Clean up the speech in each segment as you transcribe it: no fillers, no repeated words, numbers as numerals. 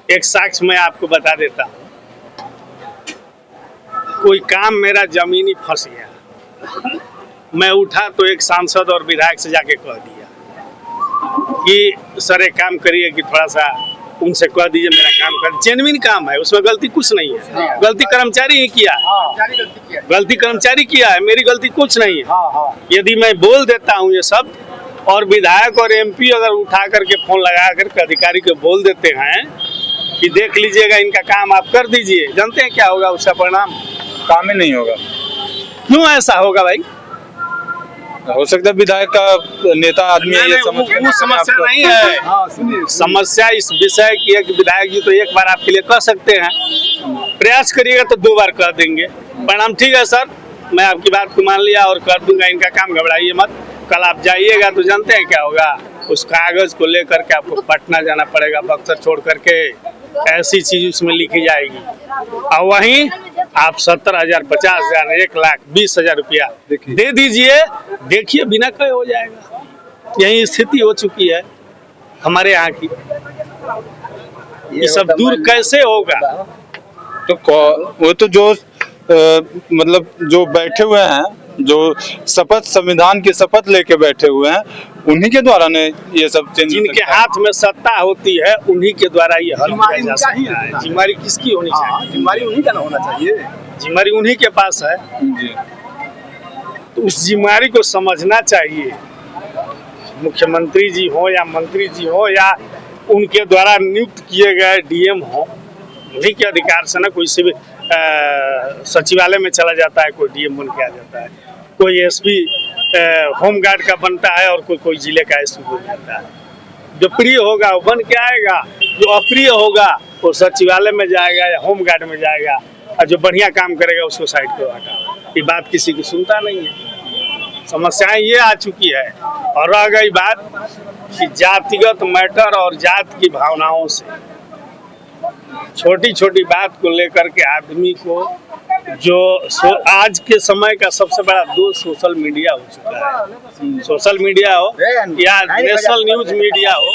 एक साक्ष्य मैं आपको बता देता हूँ। कोई काम मेरा जमीनी फंस गया, मैं उठा तो एक सांसद और विधायक से जाके कह दिया कि सर एक काम करिए कि थोड़ा सा उनसे कह दीजिए मेरा काम कर। जेन्युइन काम है, उसमें गलती कुछ नहीं है। गलती कर्मचारी ही किया है, गलती कर्मचारी किया है, मेरी गलती कुछ नहीं है। यदि मैं बोल देता हूँ ये सब और विधायक और एमपी अगर उठा करके फोन लगा करके अधिकारी को बोल देते हैं कि देख लीजिएगा इनका काम आप कर दीजिए, जानते हैं क्या होगा उसका परिणाम? काम ही नहीं होगा। क्यों ऐसा होगा भाई? हो सकता है विधायक का नेता आदमी है, ये समस्या नहीं है। समस्या इस विषय की है कि विधायक जी तो एक बार आपके लिए कह सकते हैं, प्रयास करिएगा तो 2 बार कह देंगे। परिणाम ठीक है सर, मैं आपकी बात को मान लिया और कर दूंगा इनका काम, घबराइए मत। कल आप जाइएगा तो जानते हैं क्या होगा, उस कागज को लेकर के आपको पटना जाना पड़ेगा, बक्सर छोड़ करके। ऐसी चीज उसमें लिखी जाएगी और वहीं आप 70,000, 50,000, 1,00,000, 20,000 रुपया दे दीजिए, देखिए बिना कहे हो जाएगा। यही स्थिति हो चुकी है हमारे यहाँ की। ये सब दूर कैसे होगा? तो वो तो जो मतलब जो बैठे हुए हैं, जो शपथ संविधान की शपथ लेके बैठे हुए हैं, उन्हीं के द्वारा ने ये सब चेंज। जिनके हाथ में सत्ता होती है उन्हीं के द्वारा ये हल किया जा सकता है। जिम्मेदारी किसकी होनी चाहिए? जिम्मेदारी उन्हीं का होना चाहिए। जिम्मेदारी उन्हीं के पास है जी। तो उस जिम्मेदारी को समझना चाहिए। मुख्यमंत्री जी हो या मंत्री जी हो या उनके द्वारा नियुक्त किए गए डीएम हो, उन्हीं के अधिकार से ना कोई सिविल सचिवालय में चला जाता है, कोई डीएम बन के आ जाता है, कोई एसपी होमगार्ड का बनता है और कोई जिले का एसपी बन जाता है। जो प्रिय होगा वो बन के आएगा, जो अप्रिय होगा वो सचिवालय में जाएगा या होमगार्ड में जाएगा, और जो बढ़िया काम करेगा उसको साइड पे हटा। ये बात किसी की सुनता नहीं है। समस्याएं ये आ चुकी है। और रह गई बात कि जातिगत मैटर और जात की भावनाओं से छोटी छोटी बात को लेकर के आदमी को जो आज के समय का सबसे बड़ा दोष सोशल मीडिया हो चुका है। सोशल मीडिया हो या नेशनल न्यूज मीडिया हो,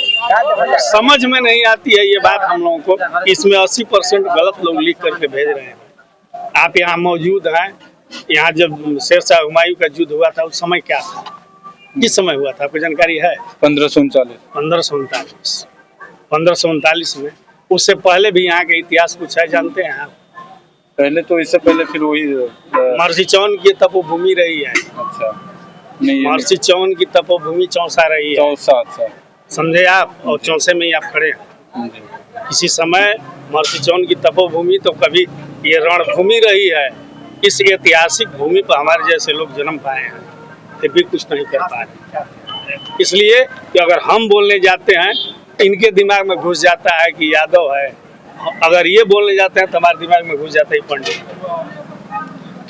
समझ में नहीं आती है ये बात हम लोगों को। इसमें 80% गलत लोग लिख करके भेज रहे हैं। आप यहाँ मौजूद हैं, यहाँ जब शेरशाह हुमायूं का युद्ध हुआ था उस समय क्या था, किस समय हुआ था, आपको जानकारी है? 1539। 1539 में। उससे पहले भी यहाँ का इतिहास कुछ है, जानते हैं आप? पहले तो इससे पहले फिर वही महर्षि चौन की तपोभूमि रही है। अच्छा नहीं, महर्षि चौन की तपोभूमि चौसा रही है। चौसा, अच्छा समझे आप? और चौसे में ही आप खड़े हैं। किसी समय महर्षि चौन की तपोभूमि तो कभी ये रणभूमि रही है। इस ऐतिहासिक भूमि पर हमारे जैसे लोग जन्म पाए हैं, फिर भी कुछ नहीं कर पा रहे। इसलिए कि अगर हम बोलने जाते हैं इनके दिमाग में घुस जाता है कि यादव है, अगर ये बोलने जाते हैं तो हमारे दिमाग में घुस जाता है पंडित।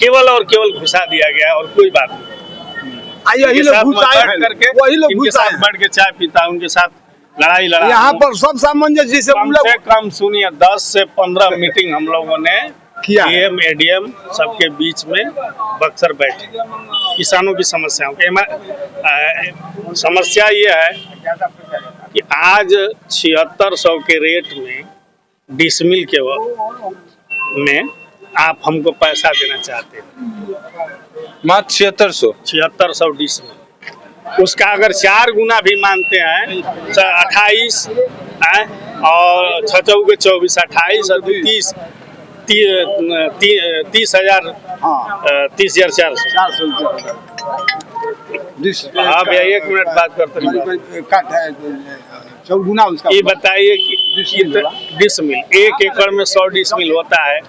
केवल और केवल घुसा दिया गया और कोई बात नहीं। यही लोग इनके साथ बैठ के चाय पीता, उनके साथ लड़ाई लड़ा। यहाँ पर सब सामंजस्य से कम से कम सुनिए 10 से 15 मीटिंग हम लोगों ने किया, डीएम एडीएम सबके बीच में बक्सर बैठे। किसानों की समस्याओं के समस्या ये है कि आज 7600 के रेट में डिसमिल के में आप हमको पैसा देना चाहते हैं। मात्र 7600 डिसमिल। उसका अगर 4 गुना भी मानते हैं 28 और 6 चौके 24, 28 और 30, 30,000, 30,400। हाँ भैया 1 मिनट बात करते हैं। ये बताइए कि डिसमिल 1 एकड़ में 100 डिसमिल होता है।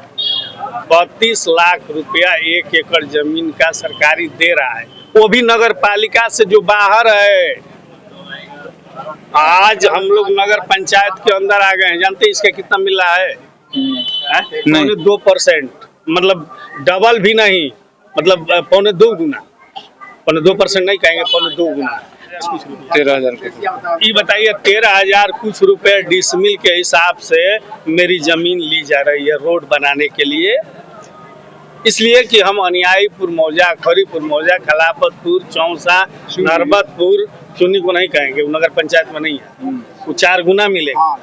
32 लाख रुपया 1 एकड़ जमीन का सरकारी दे रहा है, वो भी नगर पालिका से जो बाहर है। आज हम लोग नगर पंचायत के अंदर आ गए हैं, जानते हैं इसका कितना मिल रहा है? 2%, मतलब डबल भी नहीं, मतलब 2.25 गुना। 2% नहीं कहेंगे, 2.25 गुना। 13,000। ये बताइए 13,000 कुछ रुपए डिसमिल के हिसाब से मेरी जमीन ली जा रही है रोड बनाने के लिए। इसलिए कि हम अन्यायीपुर मौजा, खरीपुर मौजा, खलापतपुर, चौसा, नरबतपुर, चुनी को नहीं कहेंगे, वो नगर पंचायत में नहीं है, वो 4 गुना मिलेगा।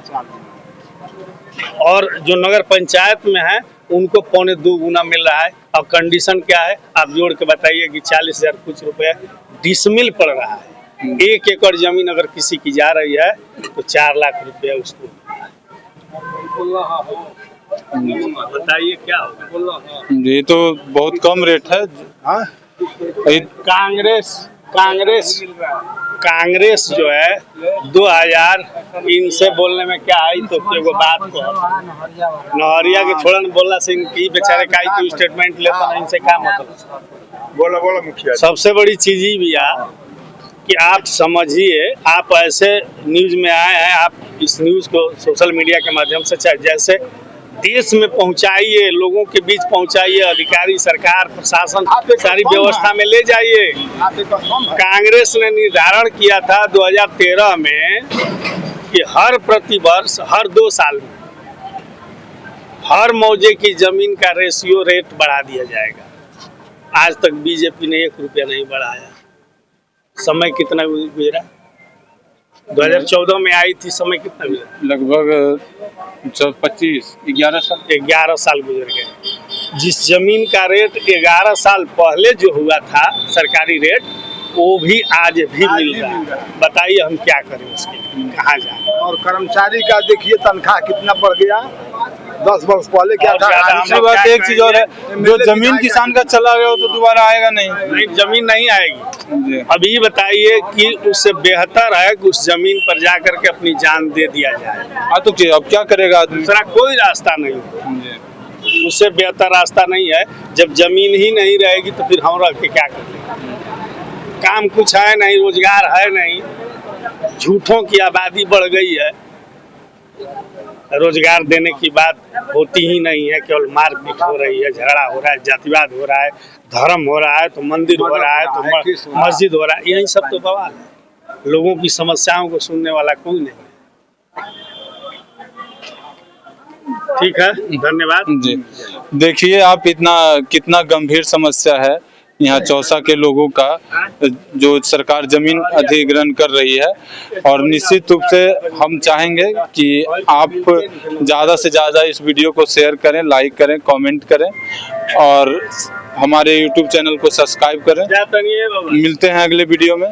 और जो नगर पंचायत में है उनको 2.25 गुना मिल रहा है। अब कंडीशन क्या है आप जोड़ के बताइए कि 40,000 कुछ रुपए डिसमिल पड़ रहा है। 1 एकड़ जमीन अगर किसी की जा रही है तो 4 लाख रुपया उसको बताइए क्या होगा। ये तो बहुत कम रेट है। हाँ? कांग्रेस जो है 2000 इनसे बोलने में क्या आई तो एगो बात को नहरिया के छोड़न बोलना से इनकी बेचारे का ही तो स्टेटमेंट लेता है, इनसे क्या मतलब। बोला मुखिया। सबसे बड़ी चीज ही भी है कि आप समझिए, आप ऐसे न्यूज में आए हैं, आप इस न्यूज को सोशल मीडिया के माध्यम से चाहे जैसे देश में पहुंचाइए, लोगों के बीच पहुंचाइए, अधिकारी सरकार प्रशासन सारी व्यवस्था में ले जाइए। कांग्रेस ने निर्धारण किया था 2013 में कि हर प्रतिवर्ष हर 2 साल में हर मौजे की जमीन का रेशियो रेट बढ़ा दिया जाएगा। आज तक बीजेपी ने 1 रुपया नहीं बढ़ाया। समय कितना गुजरा? 2014 में आई थी, समय कितना गुजरा? लगभग 11 साल गुजर गए। जिस जमीन का रेट 11 साल पहले जो हुआ था सरकारी रेट, वो भी आज भी मिल रहा है। बताइए हम क्या करें उसके लिए, कहाँ जाए। और कर्मचारी का देखिए तनख्वाह कितना बढ़ गया 10 वर्ष पहले क्या था। दूसरी बात एक चीज और है, जो जमीन किसान का चला गया वो तो दोबारा आएगा नहीं, जमीन नहीं आएगी। अभी बताइए कि उससे बेहतर है कि उस जमीन पर जा करके अपनी जान दे दिया जाए। हाँ तो अब क्या करेगा आदमी? दूसरा कोई रास्ता नहीं है, उससे बेहतर रास्ता नहीं है। जब जमीन ही नहीं रहेगी तो फिर हम रह के क्या करेंगे? काम कुछ है नहीं, रोजगार है नहीं, झूठों की आबादी बढ़ गई है, रोजगार देने की बात होती ही नहीं है। केवल मारपीट हो रही है, झगड़ा हो रहा है, जातिवाद हो रहा है, धर्म हो रहा है तो मंदिर हो रहा है तो मस्जिद हो रहा है। यही सब तो बवाल है। लोगों की समस्याओं को सुनने वाला कोई नहीं है। ठीक है, धन्यवाद जी। देखिए आप कितना गंभीर समस्या है यहाँ चौसा के लोगों का, जो सरकार जमीन अधिग्रहण कर रही है। और निश्चित रूप से हम चाहेंगे कि आप ज़्यादा से ज़्यादा इस वीडियो को शेयर करें, लाइक करें, कमेंट करें और हमारे YouTube चैनल को सब्सक्राइब करें। मिलते हैं अगले वीडियो में।